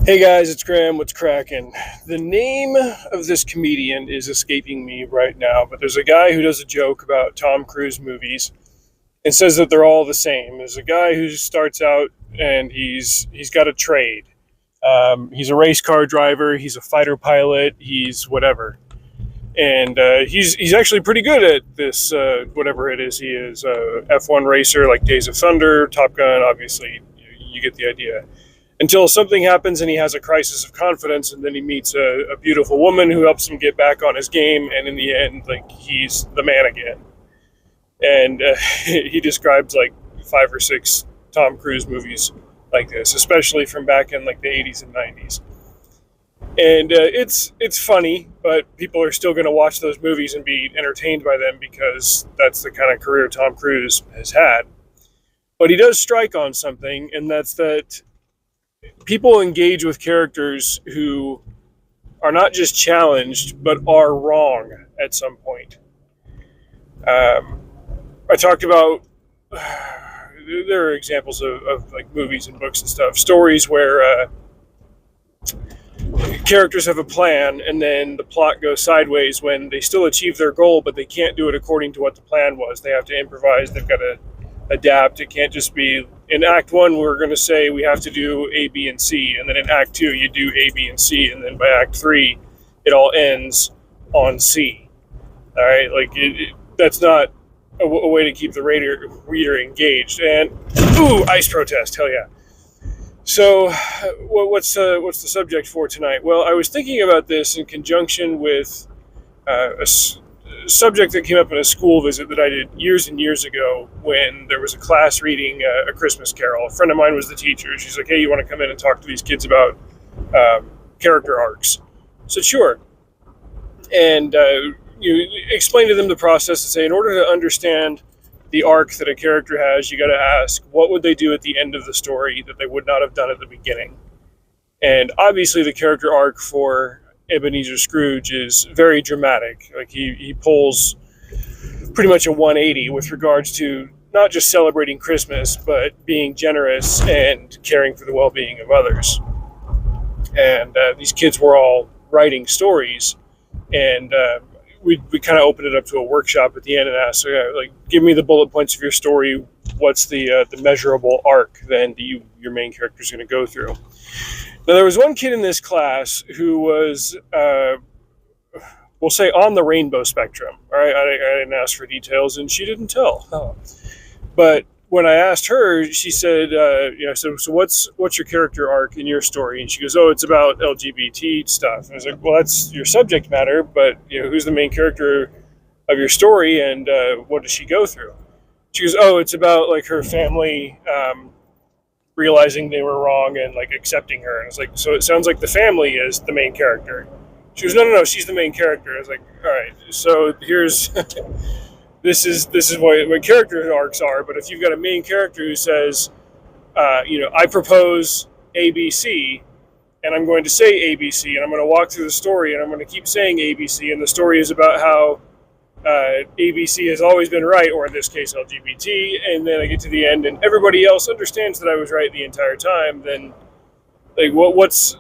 Hey guys, it's Graham. What's cracking? The name of this comedian is escaping me right now, but there's a guy who does a joke about Tom Cruise movies and says that they're all the same. There's a guy who starts out and he's got a trade. He's a race car driver. He's a fighter pilot. He's whatever, and he's actually pretty good at this. Whatever it is, he is a F1 racer like Days of Thunder, Top Gun. Obviously, you get the idea until something happens and he has a crisis of confidence, and then he meets a beautiful woman who helps him get back on his game, and in the end, like, he's the man again. And he describes like 5 or 6 Tom Cruise movies like this, especially from back in like the 80s and 90s. And it's funny, but people are still going to watch those movies and be entertained by them because that's the kind of career Tom Cruise has had. But he does strike on something, and that's that people engage with characters who are not just challenged, but are wrong at some point. I talked about there are examples of like movies and books and stuff, stories where characters have a plan and then the plot goes sideways when they still achieve their goal, but they can't do it according to what the plan was. They have to improvise. They've got to adapt. It can't just be in Act 1 we're going to say we have to do A, B, and C, and then in Act 2 you do A, B, and C, and then by Act 3 it all ends on C. All right, like that's not a way to keep the reader engaged. And ooh, ice protest, hell yeah. So, what's the subject for tonight? Well, I was thinking about this in conjunction with a subject that came up in a school visit that I did years and years ago when there was a class reading A Christmas Carol. A friend of mine was the teacher. She's like, hey, you want to come in and talk to these kids about character arcs? I said, sure. And you explain to them the process and say, in order to understand the arc that a character has, you got to ask, what would they do at the end of the story that they would not have done at the beginning? And obviously the character arc for Ebenezer Scrooge is very dramatic. Like he pulls pretty much a 180 with regards to not just celebrating Christmas, but being generous and caring for the well-being of others. And these kids were all writing stories, and we kind of opened it up to a workshop at the end and asked, like, give me the bullet points of your story. What's the measurable arc then that your main character is going to go through? Now, there was one kid in this class who was, we'll say, on the rainbow spectrum. All right, I didn't ask for details, and she didn't tell. Oh. But when I asked her, she said, so what's your character arc in your story? And she goes, oh, it's about LGBT stuff. And I was like, well, that's your subject matter, but who's the main character of your story, and what does she go through? She goes, oh, it's about like her family realizing they were wrong and like accepting her. And I was like, so it sounds like the family is the main character. She goes, no, she's the main character. I was like, all right, so here's this is what character arcs are. But if you've got a main character who says, I propose ABC, and I'm going to say ABC, and I'm going to walk through the story, and I'm going to keep saying ABC, and the story is about how ABC has always been right, or in this case LGBT, and then I get to the end and everybody else understands that I was right the entire time, then like what's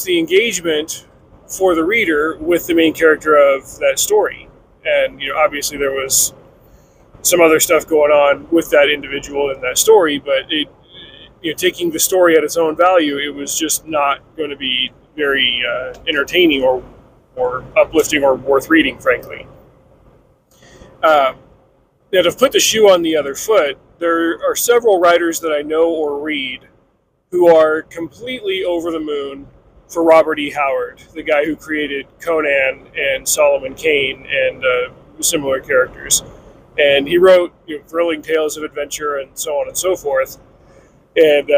the engagement for the reader with the main character of that story? And obviously there was some other stuff going on with that individual in that story, but taking the story at its own value, it was just not going to be very entertaining or uplifting or worth reading, frankly. Now, to put the shoe on the other foot, there are several writers that I know or read who are completely over the moon for Robert E. Howard, the guy who created Conan and Solomon Kane and similar characters. And he wrote thrilling tales of adventure and so on and so forth. And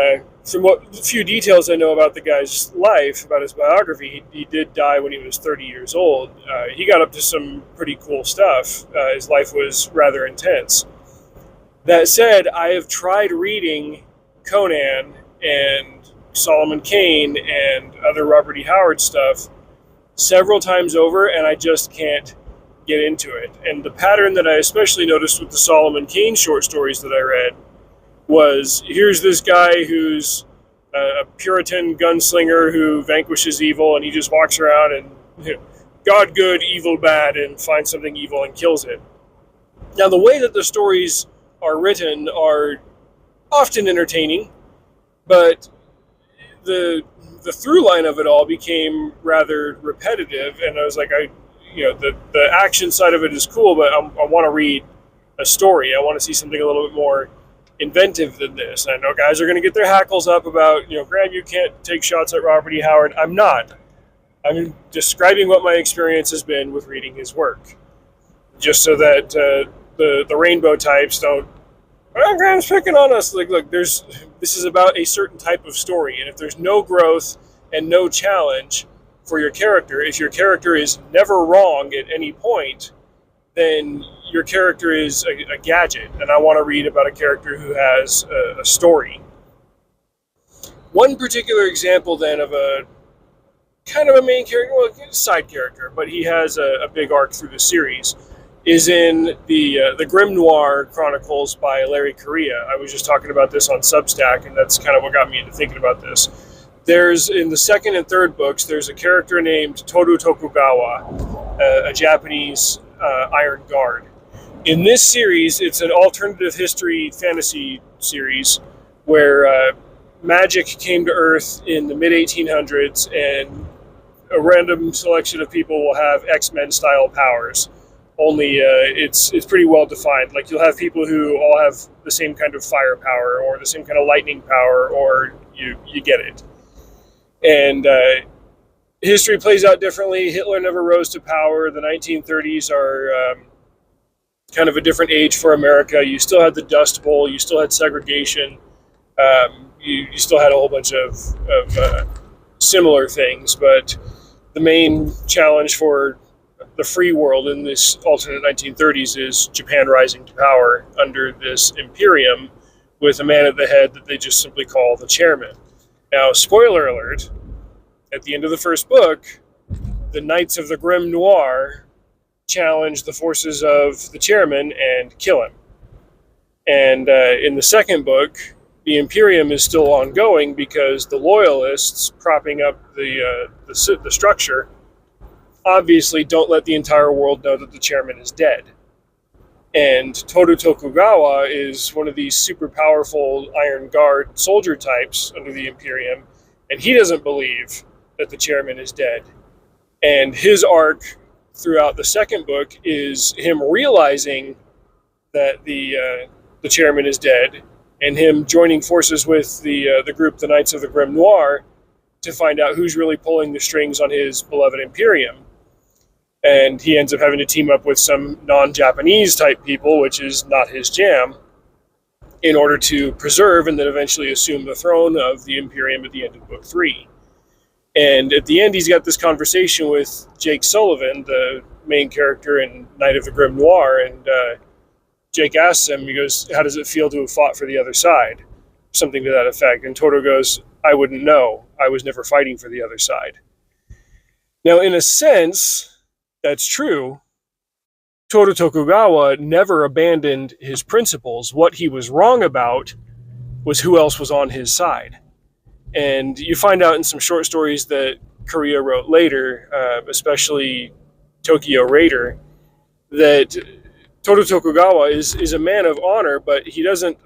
from what few details I know about the guy's life, about his biography, he did die when he was 30 years old. He got up to some pretty cool stuff. His life was rather intense. That said, I have tried reading Conan and Solomon Kane and other Robert E. Howard stuff several times over, and I just can't get into it. And the pattern that I especially noticed with the Solomon Kane short stories that I read was, here's this guy who's a Puritan gunslinger who vanquishes evil, and he just walks around and God good, evil bad, and finds something evil and kills it. Now, the way that the stories are written are often entertaining, but the through line of it all became rather repetitive, and I was like, the action side of it is cool, but I want to read a story. I want to see something a little bit more inventive than this. And I know guys are going to get their hackles up about, Graham, you can't take shots at Robert E. Howard. I'm not. I'm describing what my experience has been with reading his work, just so that the rainbow types don't. Oh, Graham's picking on us. Like, look, this is about a certain type of story, and if there's no growth and no challenge for your character, if your character is never wrong at any point, then your character is a gadget, and I want to read about a character who has a story. One particular example, then, of a kind of a main character, well, side character, but he has a big arc through the series, is in the Grim Noir Chronicles by Larry Correia. I was just talking about this on Substack, and that's kind of what got me into thinking about this. There's, in the second and third books, there's a character named Toru Tokugawa, a Japanese Iron Guard. In this series, it's an alternative history fantasy series where magic came to Earth in the mid-1800s, and a random selection of people will have X-Men style powers. Only it's pretty well defined. Like, you'll have people who all have the same kind of fire power or the same kind of lightning power, or you get it. And history plays out differently. Hitler never rose to power. The 1930s are kind of a different age for America. You still had the Dust Bowl. You still had segregation. You still had a whole bunch of similar things. But the main challenge for the free world in this alternate 1930s is Japan rising to power under this imperium with a man at the head that they just simply call the chairman. Now, spoiler alert, at the end of the first book, the Knights of the Grim Noir challenge the forces of the chairman and kill him. And in the second book, the Imperium is still ongoing because the Loyalists propping up the structure obviously don't let the entire world know that the chairman is dead. And Toru Tokugawa is one of these super powerful Iron Guard soldier types under the Imperium, and he doesn't believe that the chairman is dead. And his arc throughout the second book is him realizing that the chairman is dead, and him joining forces with the group, the Knights of the Grim Noir, to find out who's really pulling the strings on his beloved Imperium. And he ends up having to team up with some non-Japanese type people, which is not his jam, in order to preserve and then eventually assume the throne of the Imperium at the end of book 3. And at the end, he's got this conversation with Jake Sullivan, the main character in Night of the Grim Noir, and Jake asks him, he goes, how does it feel to have fought for the other side? Something to that effect. And Toru goes, I wouldn't know. I was never fighting for the other side. Now, in a sense, that's true. Toru Tokugawa never abandoned his principles. What he was wrong about was who else was on his side. And you find out in some short stories that Correia wrote later, especially Tokyo Raider, that Toru Tokugawa is a man of honor, but he doesn't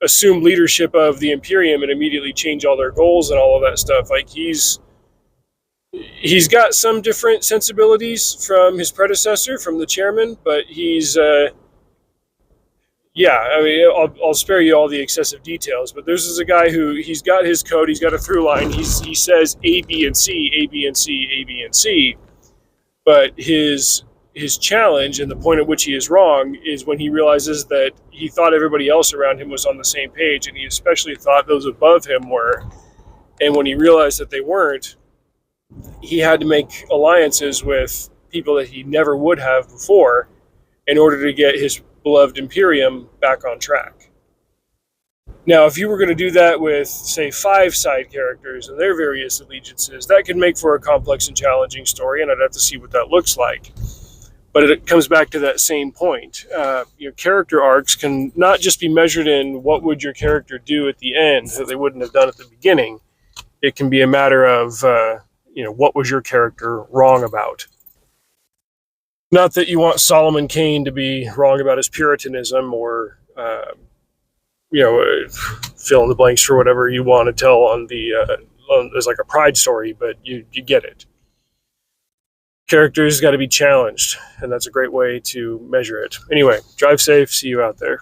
assume leadership of the Imperium and immediately change all their goals and all of that stuff. Like, he's got some different sensibilities from his predecessor, from the chairman, but he's I'll spare you all the excessive details, but this is a guy who, he's got his code, he's got a through line, he says A, B, and C, A, B, and C, A, B, and C, but his challenge and the point at which he is wrong is when he realizes that he thought everybody else around him was on the same page, and he especially thought those above him were, and when he realized that they weren't, he had to make alliances with people that he never would have before in order to get his beloved Imperium back on track. Now, if you were going to do that with, say, 5 side characters and their various allegiances, that could make for a complex and challenging story, and I'd have to see what that looks like. But it comes back to that same point. Character arcs can not just be measured in what would your character do at the end that they wouldn't have done at the beginning. It can be a matter of what was your character wrong about. Not that you want Solomon Kane to be wrong about his Puritanism or fill in the blanks for whatever you want to tell on as like a pride story, but you get it. Characters got to be challenged, and that's a great way to measure it. Anyway, drive safe. See you out there.